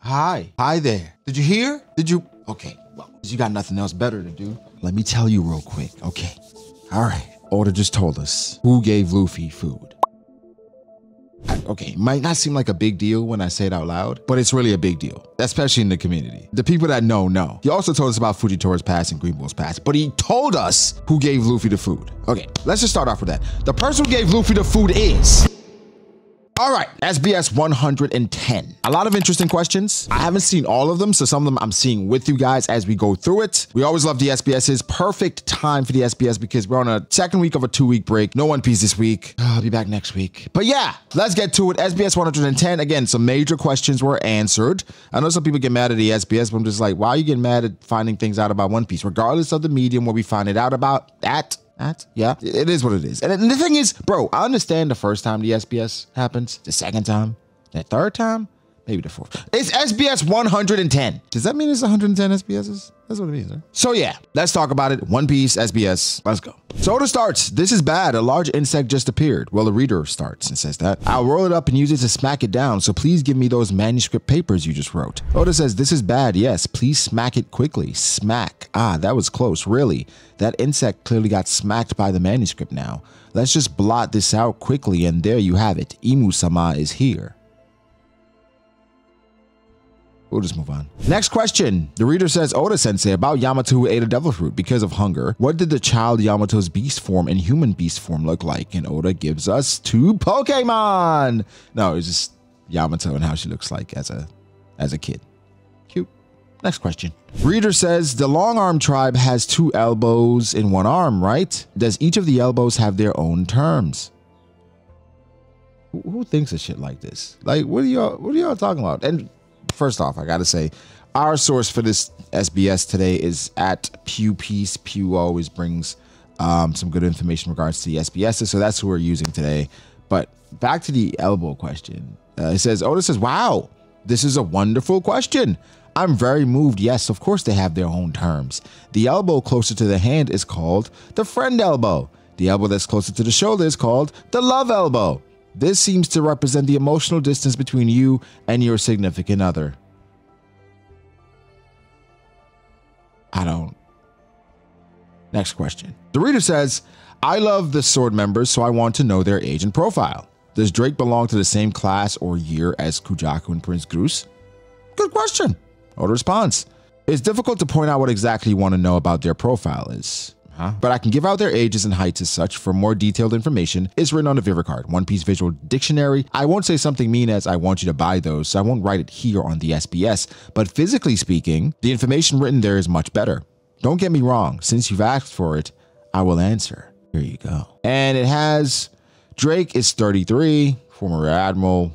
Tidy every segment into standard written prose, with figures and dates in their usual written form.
Hi there. Did you hear? Okay, well, you got nothing else better to do. Let me tell you real quick, okay? All right, Oda just told us who gave Luffy food. Okay, it might not seem like a big deal when I say it out loud, but it's really a big deal, especially in the community. The people that know. He also told us about Fujitora's past and Green Bull's past, but he told us who gave Luffy the food. Okay, let's just start off with that. The person who gave Luffy the food is... All right, SBS 110. A lot of interesting questions. I haven't seen all of them, so some of them I'm seeing with you guys as we go through it. We always love the SBSs. Perfect time for the SBS because we're on a second week of a 2-week break. No One Piece this week. I'll be back next week. But yeah, let's get to it. SBS 110. Again, some major questions were answered. I know some people get mad at the SBS, but I'm just like, why are you getting mad at finding things out about One Piece? Regardless of the medium where we find it out about that. Yeah, it is what it is. And the thing is, bro, I understand the first time the SBS happens, the second time, the third time, maybe the fourth. It's SBS 110. Does that mean it's 110 SBSs? That's what it means, right? So yeah, let's talk about it. One Piece, SBS, let's go. So Oda starts, this is bad. A large insect just appeared. Well, the reader starts and says that. I'll roll it up and use it to smack it down. So please give me those manuscript papers you just wrote. Oda says, this is bad. Yes, please smack it quickly. Smack. Ah, that was close. Really? That insect clearly got smacked by the manuscript now. Let's just blot this out quickly and there you have it. Imu-sama is here. We'll just move on. Next question. The reader says, Oda-sensei, about Yamato who ate a devil fruit because of hunger. What did the child Yamato's beast form and human beast form look like? And Oda gives us 2 Pokemon. No, it's just Yamato and how she looks like as a kid. Cute. Next question. Reader says, the long arm tribe has 2 elbows in 1 arm, right? Does each of the elbows have their own terms? Who thinks of shit like this? Like, what are y'all talking about? And first off, I gotta say, our source for this SBS today is at Pew Piece. Pew always brings some good information in regards to the SBSs, so that's who we're using today. But back to the elbow question. It says, Oda says, wow, this is a wonderful question. I'm very moved. Yes, of course they have their own terms. The elbow closer to the hand is called the friend elbow. The elbow that's closer to the shoulder is called the love elbow. This seems to represent the emotional distance between you and your significant other. Next question. The reader says, I love the sword members, so I want to know their age and profile. Does Drake belong to the same class or year as Kujaku and Prince Groose? Good question. Oda responds, it's difficult to point out what exactly you want to know about their profile is. But I can give out their ages and heights as such. For more detailed information, it's written on the Vivicard, One Piece Visual Dictionary. I won't say something mean as I want you to buy those, so I won't write it here on the SBS. But physically speaking, the information written there is much better. Don't get me wrong, since you've asked for it, I will answer. Here you go. And it has Drake is 33, former Rear Admiral.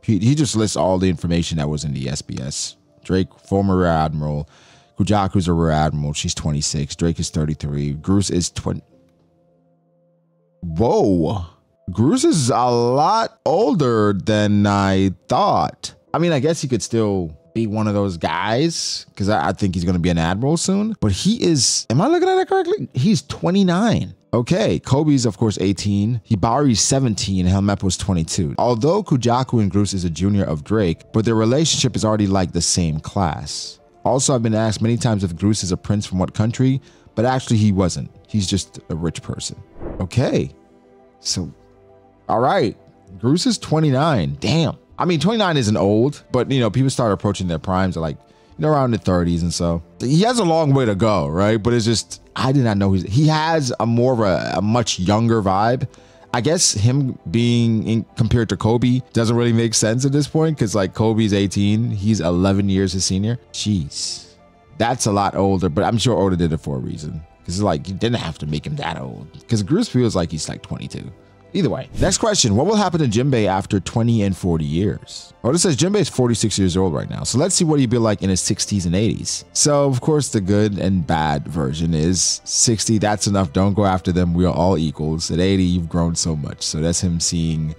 He just lists all the information that was in the SBS. Drake, former Rear Admiral. Kujaku's a Rear Admiral. She's 26. Drake is 33. Groose is 20. Whoa. Groose is a lot older than I thought. I mean, I guess he could still be one of those guys because I think he's going to be an admiral soon. But he is, am I looking at it correctly? He's 29. Okay, Kobe's of course 18, Hibari's 17, and Helmeppo's 22. Although Kujaku and Groose is a junior of Drake, but their relationship is already like the same class. Also, I've been asked many times if Groose is a prince from what country, but actually he wasn't. He's just a rich person. Okay, so, all right, Groose is 29, damn. I mean, 29 isn't old, but you know, people start approaching their primes at like, you know, around the 30s and so. He has a long way to go, right? But it's just, I did not know he has a more of a much younger vibe. I guess him being compared to Kobe doesn't really make sense at this point because like Kobe's 18, he's 11 years his senior. Jeez, that's a lot older, but I'm sure Oda did it for a reason because like you didn't have to make him that old because Groose feels like he's like 22. Either way, next question. What will happen to Jinbei after 20 and 40 years? Oda says Jinbei is 46 years old right now. So let's see what he'd be like in his 60s and 80s. So of course, the good and bad version is 60. That's enough. Don't go after them. We are all equals. At 80, you've grown so much. So that's him seeing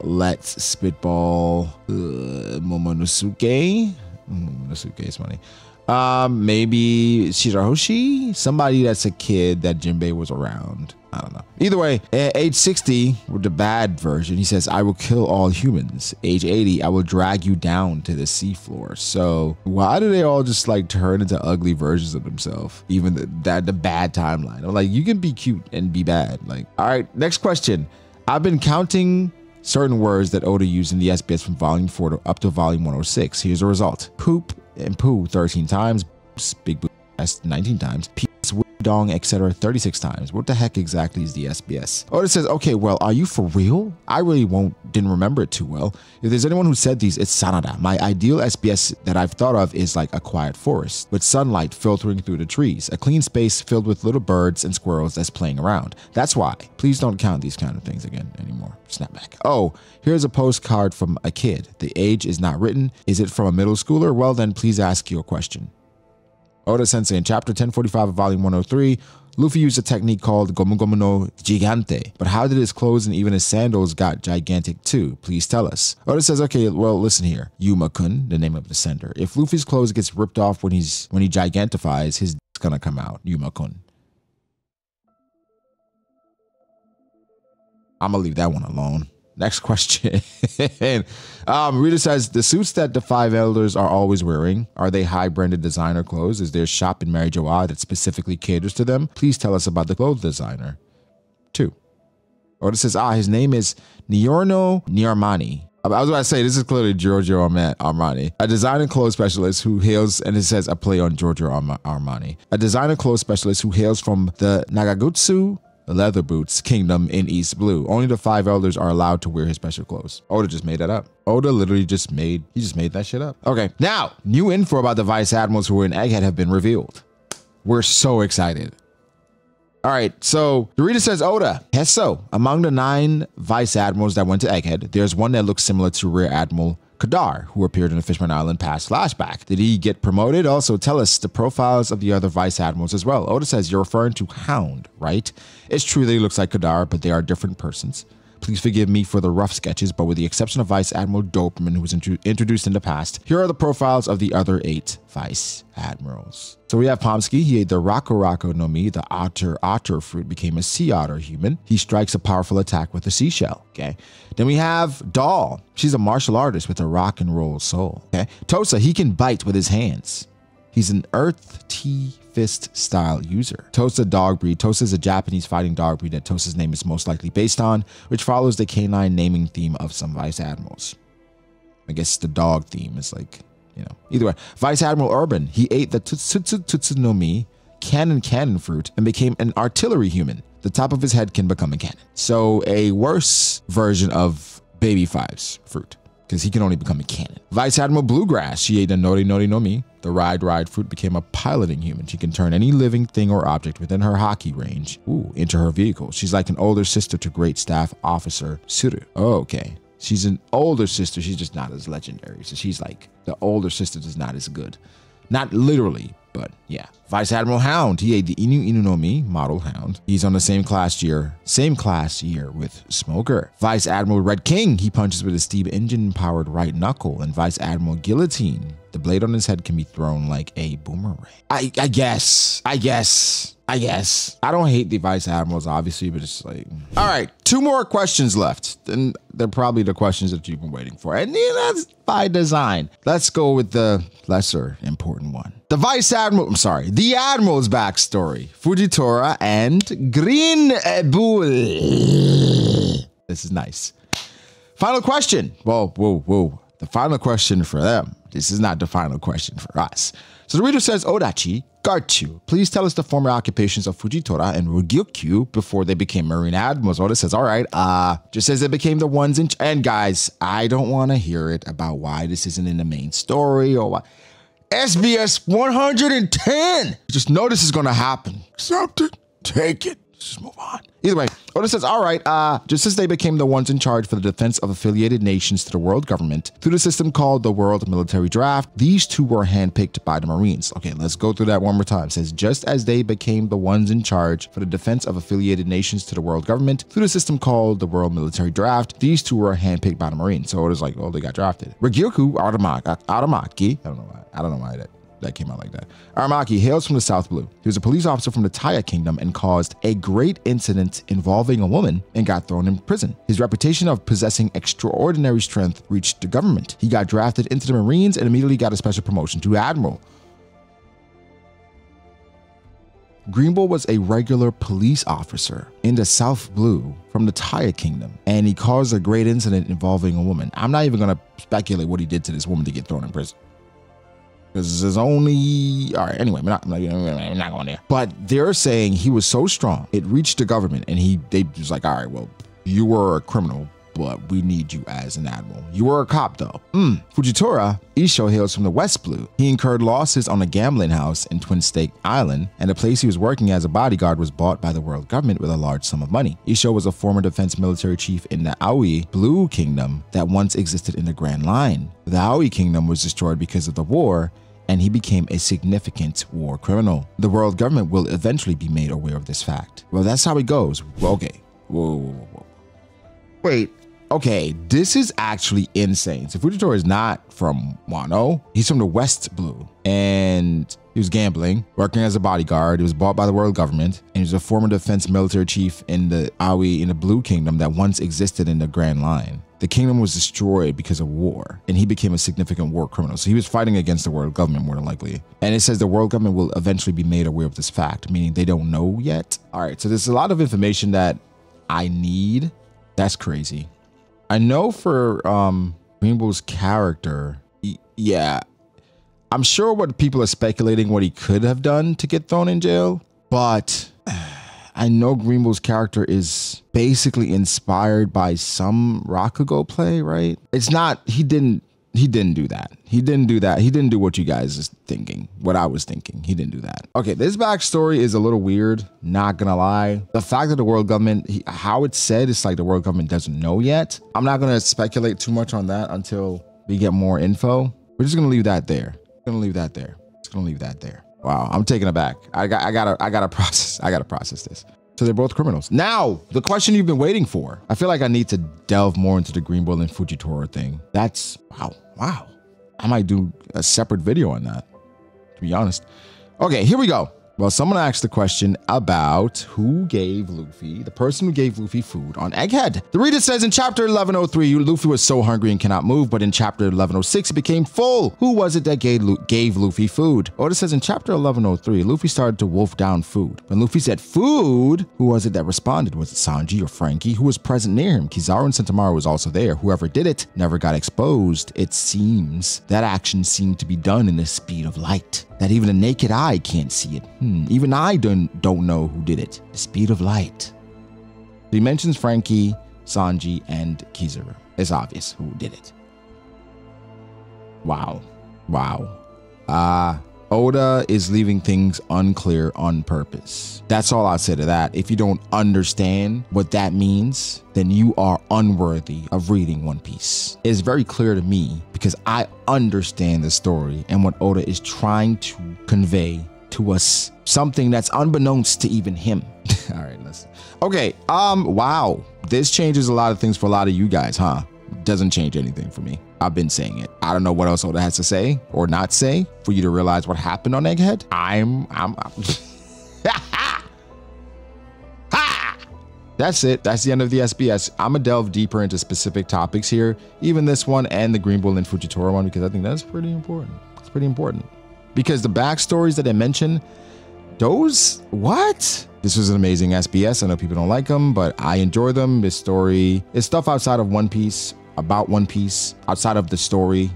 Let's Spitball Momonosuke. Momonosuke is funny. Maybe Shirahoshi, somebody that's a kid that Jinbei was around. I don't know. Either way, at age 60, with the bad version, he says, I will kill all humans. Age 80, I will drag you down to the seafloor. So why do they all just like turn into ugly versions of themselves? Even the bad timeline. I'm like, you can be cute and be bad. Like, all right, next question. I've been counting certain words that Oda used in the SBS from volume 4 up to volume 106. Here's the result. Poop and poo 13 times. Big boo 19 times. Dong, etc. 36 times. What the heck exactly is the SBS? Oda says, okay, well, are you for real? I really didn't remember it too well. If there's anyone who said these, it's Sanada. My ideal SBS that I've thought of is like a quiet forest with sunlight filtering through the trees, a clean space filled with little birds and squirrels that's playing around. That's why. Please don't count these kind of things again anymore. Snapback. Oh, here's a postcard from a kid. The age is not written. Is it from a middle schooler? Well, then please ask your question. Oda Sensei in chapter 1045 of volume 103, Luffy used a technique called Gomu Gomu no Gigante. But how did his clothes and even his sandals got gigantic too? Please tell us. Oda says, okay, well, listen here. Yuma-kun, the name of the sender. If Luffy's clothes gets ripped off when he gigantifies, his dick's gonna come out. Yuma-kun. I'm gonna leave that one alone. Next question. Reader says, the suits that the 5 elders are always wearing, are they high-branded designer clothes? Is there a shop in Marijoa that specifically caters to them? Please tell us about the clothes designer. 2. Oda says, his name is Niorno Niarmani. I was about to say, this is clearly Giorgio Armani, a designer clothes specialist who hails, and it says a play on Giorgio Armani, a designer clothes specialist who hails from the Nagagutsu leather boots kingdom in East Blue. Only the 5 elders are allowed to wear his special clothes. Oda just made that up. Oda literally just made that shit up. Okay, now new info about the vice admirals who were in Egghead have been revealed. We're so excited. All right, so the reader says, Oda, yes, so among the 9 vice admirals that went to Egghead, there's one that looks similar to Rear Admiral Kadar, who appeared in the Fishman Island past flashback. Did he get promoted? Also, tell us the profiles of the other vice admirals as well. Oda says, you're referring to Hound, right? It's true that he looks like Kadar, but they are different persons. Please forgive me for the rough sketches, but with the exception of Vice Admiral Doberman, who was introduced in the past, here are the profiles of the other 8 Vice Admirals. So we have Pomsky. He ate the Rako no Mi, the otter fruit, became a sea otter human. He strikes a powerful attack with a seashell, okay? Then we have Doll. She's a martial artist with a rock and roll soul, okay? Tosa, he can bite with his hands. He's an Earth T-Fist style user. Tosa dog breed. Tosa is a Japanese fighting dog breed that Tosa's name is most likely based on, which follows the canine naming theme of some Vice Admirals. I guess the dog theme is like, you know. Either way, Vice Admiral Urban, he ate the Tutsu no Mi cannon fruit and became an artillery human. The top of his head can become a cannon. So a worse version of Baby Five's fruit, because he can only become a cannon. Vice Admiral Bluegrass, she ate the Nori no Mi. The ride fruit became a piloting human. She can turn any living thing or object within her hockey range into her vehicle. She's like an older sister to Great Staff Officer Suru. Oh, okay. She's an older sister. She's just not as legendary. So she's like the older sister is not as good. Not literally, but yeah. Vice Admiral Hound, he ate the Inu no Mi model hound. He's on the same class year with Smoker. Vice Admiral Red King, he punches with a steam engine powered right knuckle. And Vice Admiral Guillotine, the blade on his head can be thrown like a boomerang. I guess. I don't hate the Vice Admirals, obviously, but it's like, all right, 2 more questions left. And they're probably the questions that you've been waiting for. And that's by design. Let's go with the lesser important one. The the Admiral's backstory. Fujitora and Green Bull. This is nice. Final question. Whoa. The final question for them. This is not the final question for us. So the reader says, Odachi, Garchu, please tell us the former occupations of Fujitora and Ryukyu before they became Marine Admirals. Oda says, all right, just says they became the ones in, and guys, I don't want to hear it about why this isn't in the main story or why. SBS 110. Just know this is going to happen. Accept it. Take it. Just move on. Either way, Oda says, all right, just as they became the ones in charge for the defense of affiliated nations to the world government through the system called the World Military Draft, these 2 were handpicked by the Marines. Okay, let's go through that one more time. It says, just as they became the ones in charge for the defense of affiliated nations to the world government through the system called the World Military Draft, these 2 were handpicked by the Marines. So Oda's like, oh, they got drafted. Ryukyu Aramaki, I don't know why that came out like that. Aramaki hails from the South Blue. He was a police officer from the Taya Kingdom and caused a great incident involving a woman and got thrown in prison. His reputation of possessing extraordinary strength reached the government. He got drafted into the Marines and immediately got a special promotion to Admiral. Greenbull was a regular police officer in the South Blue from the Taya Kingdom, and he caused a great incident involving a woman. I'm not even going to speculate what he did to this woman to get thrown in prison, because there's only... All right, anyway, we're not going there. But they're saying he was so strong, it reached the government, and they was like, all right, well, you were a criminal, but we need you as an admiral. You were a cop, though. Fujitora Isho hails from the West Blue. He incurred losses on a gambling house in Twin Stake Island, and the place he was working as a bodyguard was bought by the world government with a large sum of money. Isho was a former defense military chief in the Aoi Blue Kingdom that once existed in the Grand Line. The Aoi Kingdom was destroyed because of the war, and he became a significant war criminal. The world government will eventually be made aware of this fact. Well, that's how it goes. Well, okay. Whoa. Wait. Okay, this is actually insane. So Fujitora is not from Wano. He's from the West Blue. And he was gambling, working as a bodyguard. He was bought by the world government. And he was a former defense military chief in the Aoi in the Blue Kingdom that once existed in the Grand Line. The kingdom was destroyed because of war, and he became a significant war criminal. So he was fighting against the world government more than likely. And it says the world government will eventually be made aware of this fact, meaning they don't know yet. All right, so there's a lot of information that I need. That's crazy. I know for Greenbull's character, yeah, I'm sure what people are speculating what he could have done to get thrown in jail, but I know Greenbull's character is basically inspired by some Rakugo play, right? It's not, he didn't do that. He didn't do that. He didn't do what you guys is thinking, what I was thinking. He didn't do that. Okay, this backstory is a little weird, not gonna lie. The fact that the world government, how it's said, it's like the world government doesn't know yet. I'm not gonna speculate too much on that until we get more info. We're just gonna leave that there. Gonna leave that there. Just gonna leave that there. Wow, I'm taken aback. I gotta process this. So they're both criminals. Now, the question you've been waiting for. I feel like I need to delve more into the Greenbull and Fujitora thing. That's, wow. I might do a separate video on that, to be honest. Okay, here we go. Well, someone asked the question about who gave Luffy, the person who gave Luffy food on Egghead. The reader says in chapter 1103, Luffy was so hungry and cannot move, but in chapter 1106, he became full. Who was it that gave Luffy food? Oda says in chapter 1103, Luffy started to wolf down food. When Luffy said food, who was it that responded? Was it Sanji or Frankie? Who was present near him? Kizaru and Sentomaru was also there. Whoever did it never got exposed. It seems that action seemed to be done in the speed of light, that even a naked eye can't see it. Even I don't know who did it. The speed of light. He mentions Frankie, Sanji, and Kizaru. It's obvious who did it. Wow. Oda is leaving things unclear on purpose. That's all I'll say to that. If you don't understand what that means, then you are unworthy of reading One Piece. It's very clear to me because I understand the story and what Oda is trying to convey to us, something that's unbeknownst to even him. All right, listen. Okay, wow. This changes a lot of things for a lot of you guys, huh? Doesn't change anything for me. I've been saying it. I don't know what else Oda has to say or not say for you to realize what happened on Egghead. That's it. That's the end of the SBS. I'm gonna delve deeper into specific topics here, even this one and the Greenbull and Fujitora one, because I think that's pretty important. It's pretty important. Because the backstories that I mentioned, what? This was an amazing SBS. I know people don't like them, but I enjoy them. This story is stuff outside of One Piece, about One Piece, outside of the story.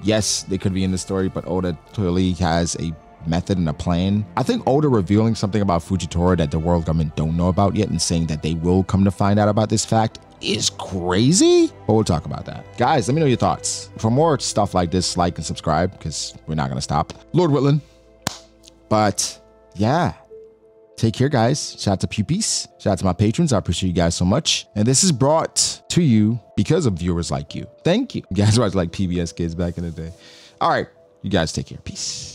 Yes, they could be in the story, but Oda clearly has a method and a plan. I think Oda revealing something about Fujitora that the world government don't know about yet and saying that they will come to find out about this fact is crazy, but we'll talk about that. Guys, let me know your thoughts. For more stuff like this, like and subscribe, because we're not gonna stop. Lord Whitland. But yeah, take care, guys. Shout out to Pupies. Shout out to my patrons. I appreciate you guys so much. And this is brought to you because of viewers like you. Thank you. You guys watched like PBS Kids back in the day. All right, you guys take care. Peace.